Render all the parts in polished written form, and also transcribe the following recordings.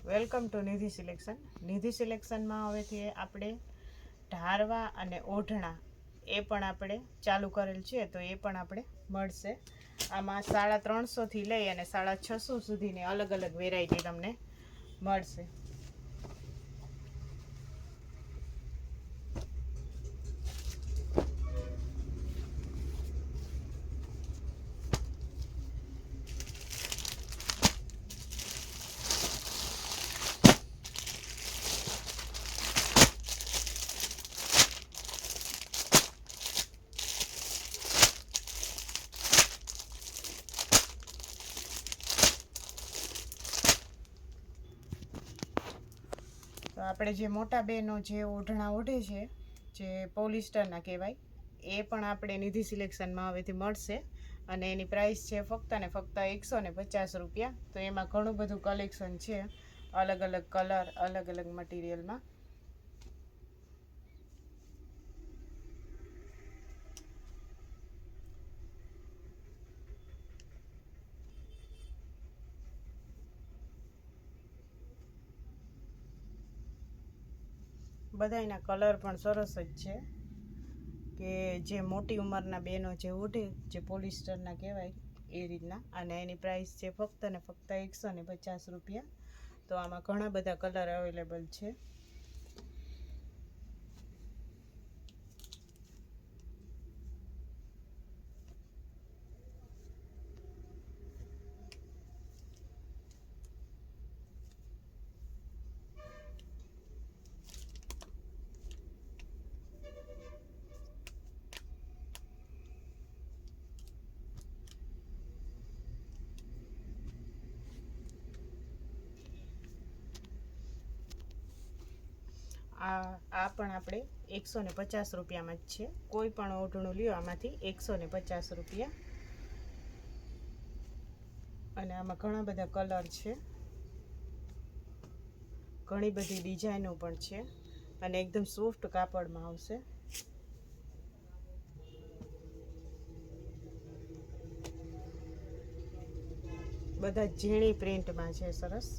Welcome to Nidhi Selection. Nidhi સિલેક્શનમાં હવેથી આપણે ઢારવા અને ઓઢણા એ પણ આપણે ચાલુ કરેલ છે, તો એ પણ આપણે મળશે. આમાં 350થી લઈ અને 650 સુધીની અલગ અલગ વેરાયટી તમને મળશે. તો આપણે જે મોટા બેનો જે ઓઢણા ઓઢે છે, જે પોલિસ્ટરના કહેવાય, એ પણ આપણે નિધિ સિલેક્શનમાં હવેથી મળશે. અને એની પ્રાઇસ છે ફક્ત ને ફક્ત 150 રૂપિયા. તો એમાં ઘણું બધું કલેક્શન છે, અલગ અલગ કલર, અલગ અલગ મટીરિયલમાં. બધાયના કલર પણ સરસ જ છે, કે જે મોટી ઉંમરના બહેનો જે ઓઢે, જે પોલિસ્ટરના કહેવાય એ રીતના. અને એની પ્રાઇસ છે ફક્ત ને ફક્ત 150 રૂપિયા. તો આમાં ઘણા બધા કલર અવેલેબલ છે. આ પણ આપણે 150 રૂપિયામાં જ છે. કોઈ પણ ઓઢણું લ્યો આમાંથી 150 રૂપિયા. અને આમાં ઘણા બધા કલર છે, ઘણી બધી ડિઝાઇનો પણ છે, અને એકદમ સોફ્ટ કાપડમાં આવશે. બધા ઝીણી પ્રિન્ટમાં છે, સરસ.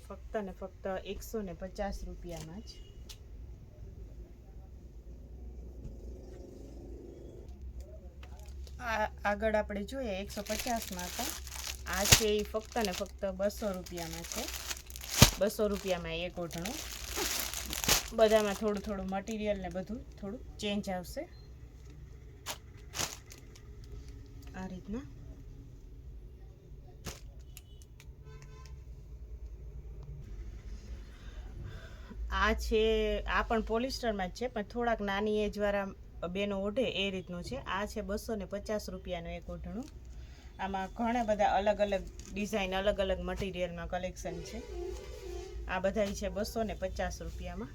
ફક્ત ને ફક્ત 150 રૂપિયામાં જ. આગળ આપણે જોઈએ 150માં હતા. આ છે એ ફક્ત ને ફક્ત 200 રૂપિયામાં છે. 200 રૂપિયામાં એક ઓઢણું. બધામાં થોડું થોડું મટીરિયલ ને બધું થોડું ચેન્જ આવશે. આ રીતના આ છે, આ પણ પોલિસ્ટરમાં જ છે, પણ થોડાક નાની એજવાળા બેનો ઓઢે એ રીતનું છે. આ છે 250 રૂપિયાનું એક ઓઢણું. આમાં ઘણા બધા અલગ અલગ ડિઝાઇન, અલગ અલગ મટીરિયલમાં કલેક્શન છે. આ બધા છે 250 રૂપિયામાં.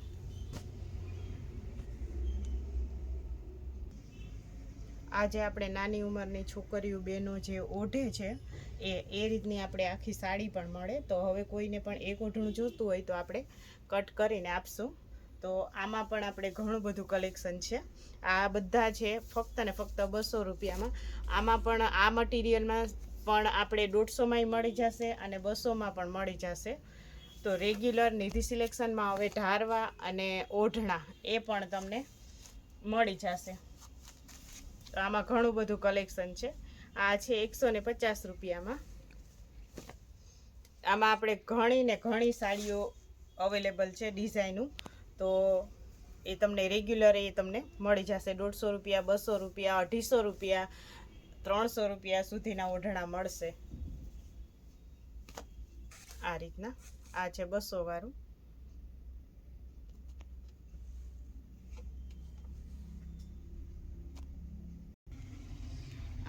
આજે આપણે નાની ઉંમરની છોકરીઓ બહેનો જે ઓઢે છે એ રીતની આપણે આખી સાડી પણ મળે. તો હવે કોઈને પણ એક ઓઢણું જોતું હોય તો આપણે કટ કરીને આપશું. તો આમાં પણ આપણે ઘણું બધું કલેક્શન છે. આ બધા છે ફક્ત ને ફક્ત 200 રૂપિયામાં. આમાં પણ આ મટીરિયલમાં પણ આપણે 150માંય મળી જશે અને 200માં પણ મળી જશે. તો રેગ્યુલર નિધિ સિલેક્શનમાં હવે ઢારવા અને ઓઢણા એ પણ તમને મળી જશે. તો આમાં ઘણું બધું કલેક્શન છે. આ છે 150 રૂપિયામાં. આમાં આપણે ઘણી ને ઘણી સાડીઓ અવેલેબલ છે, ડિઝાઇનું. તો એ તમને રેગ્યુલર એ તમને મળી જશે. 150 રૂપિયા, 200 રૂપિયા, 250 રૂપિયા, 300 રૂપિયા સુધીના ઓઢણા મળશે. આ રીતના આ છે 200 વાળું.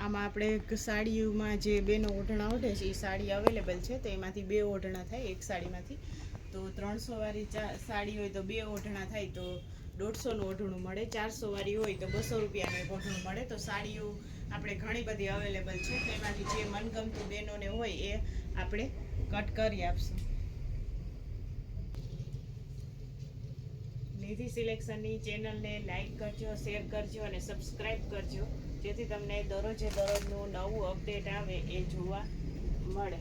આમાં આપણે સાડીઓમાં જે બેનો ઓઢણા ઓઢે છે એ સાડી અવેલેબલ છે. તો એમાંથી 2 ઓઢણા થાય એક સાડીમાંથી. તો 300 વાળી સાડી હોય તો 2 ઓઢણા થાય તો 150નું ઓઢણું મળે. 400 વાળી હોય તો 200 રૂપિયાનું એક ઓઢણું મળે. તો સાડીઓ આપણે ઘણી બધી અવેલેબલ છે. તો એમાંથી જે મનગમતું બહેનોને હોય એ આપણે કટ કરી આપશું. નિધિ સિલેક્શનની ચેનલને લાઈક કરજો, શેર કરજો અને સબસ્ક્રાઈબ કરજો, જેથી તમને દરરોજે દરરોજનું નવું અપડેટ આવે એ જોવા મળે.